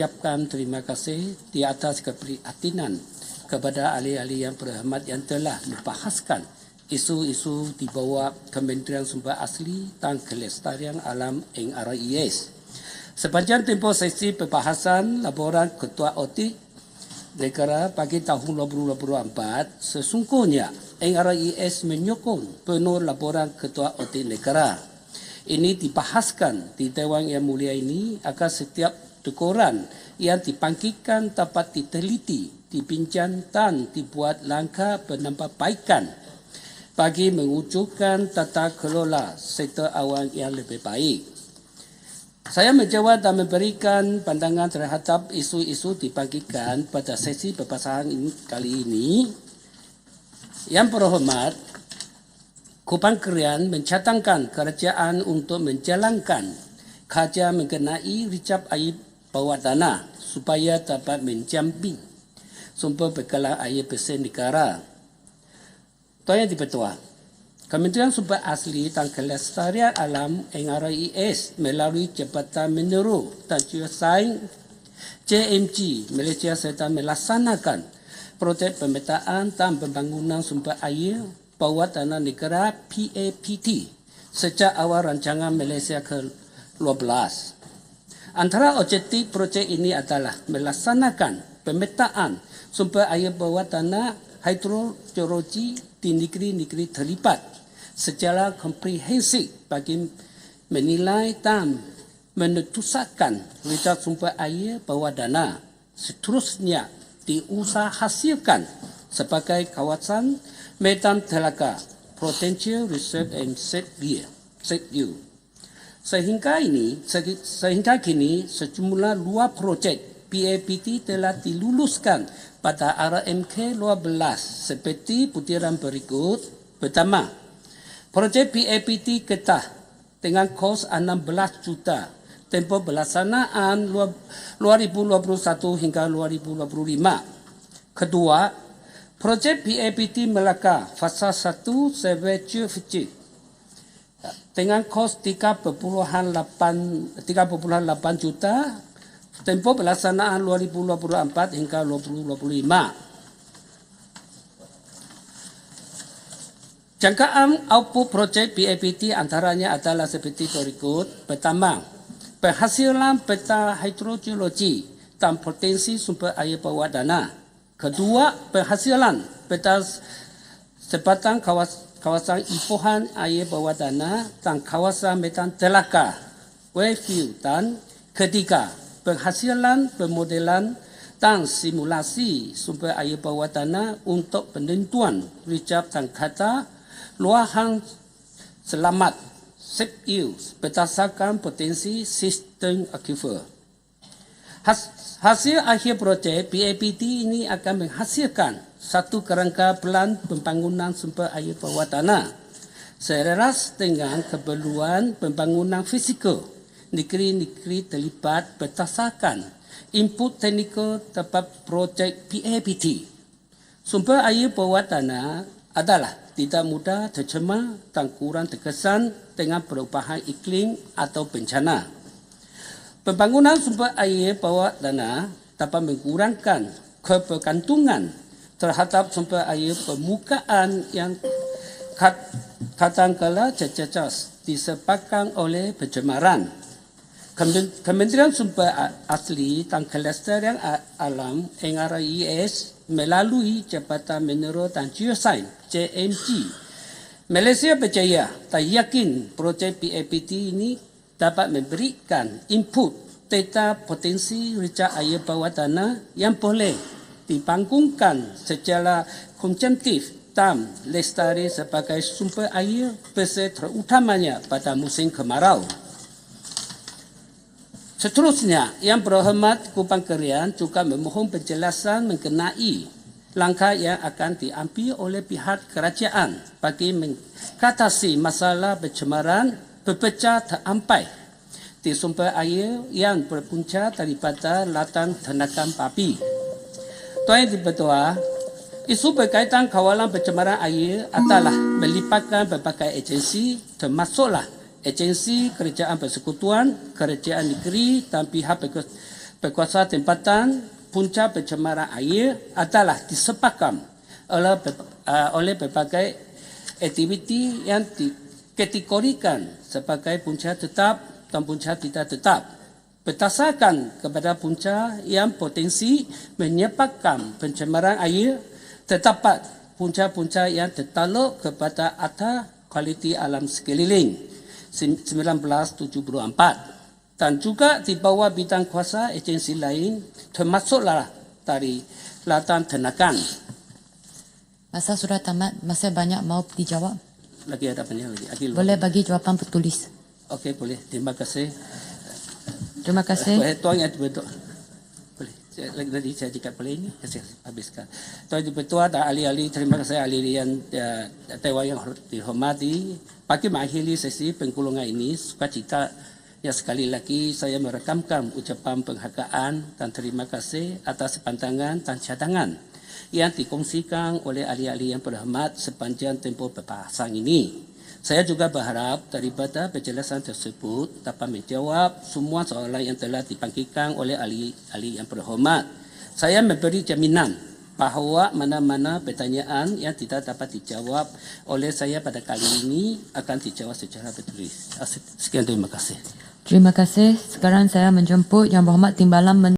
Ucapkan terima kasih di atas keprihatinan kepada ahli-ahli yang berhormat yang telah membahaskan isu-isu di bawah Kementerian Sumber Asli dan Kelestarian Alam NRIS. Sepanjang tempoh sesi pembahasan laporan Ketua Audit Negara bagi tahun 2024, sesungguhnya NRIS menyokong penuh laporan Ketua Audit Negara. Ini dibahaskan di Dewan Yang Mulia ini agar setiap teguran yang dibangkitkan dapat diteliti, dibincang dan dibuat langkah penambahbaikan bagi mewujudkan tata kelola sektor awam yang lebih baik. Saya menjawab dan memberikan pandangan terhadap isu-isu dibangkitkan pada sesi pembahasan kali ini. Yang berhormat, Kementerian mencadangkan kerajaan untuk menjalankan kajian mengenai ricap air bawah tanah supaya dapat menjamin sumber bekalan air bersih negara. Tuan Yang di-Pertua, Kementerian Sumber Asli dan Kelestarian Alam NRIS melalui Jabatan Mineral dan Geosains JMG Malaysia sedang melaksanakan projek pemetaan dan pembangunan sumber air bawah tanah negara PAPT sejak awal rancangan Malaysia ke-12. Antara objektif projek ini adalah melaksanakan pemetaan sumber air bawah tanah hidrogeologi di negeri-negeri terlibat secara komprehensif bagi menilai dan menentukan ricap sumber air bawah tanah. Seterusnya diusahahasilkan sebagai kawasan medan telaga Potential Reserve and Set View. Sehingga kini sejumlah 2 projek PAPT telah diluluskan pada RMK 12 seperti butiran berikut. Pertama, projek PAPT Kedah dengan kos 16 juta, tempoh pelaksanaan 2021 hingga 2025. Kedua, projek PAPT Melaka fasa 1 Seveju Fiji dengan kos 3.8 juta, tempoh pelaksanaan 2024 hingga 2025. Jangkaan output projek PAPT antaranya adalah seperti berikut. Pertama, penghasilan peta hidrogeologi dan potensi sumber air bawah tanah. Kedua, penghasilan peta sebatang kawasan ibuhan air bawah tanah dan kawasan medan telaga wellfield. Dan ketiga, penghasilan pemodelan dan simulasi sumber air bawah tanah untuk penentuan ricap dan kata luahan selamat safe use berdasarkan potensi sistem aquifer. Hasil akhir projek PAPT ini akan menghasilkan satu kerangka pelan pembangunan sumber air bawah tanah selaras dengan keperluan pembangunan fizikal negeri-negeri terlibat berdasarkan input teknikal dapat projek PAPT. Sumber air bawah tanah adalah tidak mudah tercemar dan kurang terkesan dengan perubahan iklim atau bencana. Pembangunan sumber air bawah tanah dapat mengurangkan kebergantungan terhadap sumber air permukaan yang kadangkala terjejas disebabkan oleh pencemaran. Kementerian Sumber Asli dan Kelestarian Alam NRIS melalui Jabatan Mineral dan Geosains JMG Malaysia percaya dan yakin projek PAPT ini dapat memberikan input data potensi ricap air bawah tanah yang boleh dibangunkan secara konsumtif dan lestari sebagai sumber air bersih terutamanya pada musim kemarau. Seterusnya, Yang Berhormat Kementerian juga memohon penjelasan mengenai langkah yang akan diambil oleh pihak kerajaan bagi mengatasi masalah pencemaran berpecah terampai di sumber air yang berpunca daripada ladang ternakan babi. Tuan Yang di-Pertua, isu berkaitan kawalan pencemaran air adalah melibatkan berbagai agensi termasuklah agensi kerajaan persekutuan, kerajaan negeri dan pihak Berkuasa tempatan punca pencemaran air adalah disebabkan oleh berbagai aktiviti yang dikategorikan sebagai punca tetap dan punca tidak tetap. Berdasarkan kepada punca yang potensi menyebabkan pencemaran air, terdapat punca-punca yang tertakluk kepada Akta Kualiti Alam Sekeliling 1974. Dan juga di bawah bidang kuasa agensi lain termasuklah dari Ladang Tenaga. Masa sudah tamat, masih banyak mau dijawab. Lagi ada banyak lagi. Boleh bagi jawapan bertulis. Okey, boleh. Terima kasih. Terima kasih. Tuan yang dibentuk. Boleh. Nanti saya jika boleh ini, saya habiskan. Tuan Dipertua dan ahli-ahli, terima kasih ahli yang Dewan yang dihormati. Bagi mengakhiri sesi penggulungan ini, sukacita ya sekali lagi saya merekamkan ucapan penghargaan dan terima kasih atas pandangan dan cadangan yang dikongsikan oleh ahli-ahli yang berhormat sepanjang tempoh perbahasan ini. Saya juga berharap daripada penjelasan tersebut dapat menjawab semua soalan yang telah dibangkitkan oleh ahli-ahli yang berhormat. Saya memberi jaminan bahawa mana-mana pertanyaan yang tidak dapat dijawab oleh saya pada kali ini akan dijawab secara tertulis. Sekian, terima kasih. Terima kasih. Sekarang saya menjemput Yang Berhormat Timbalan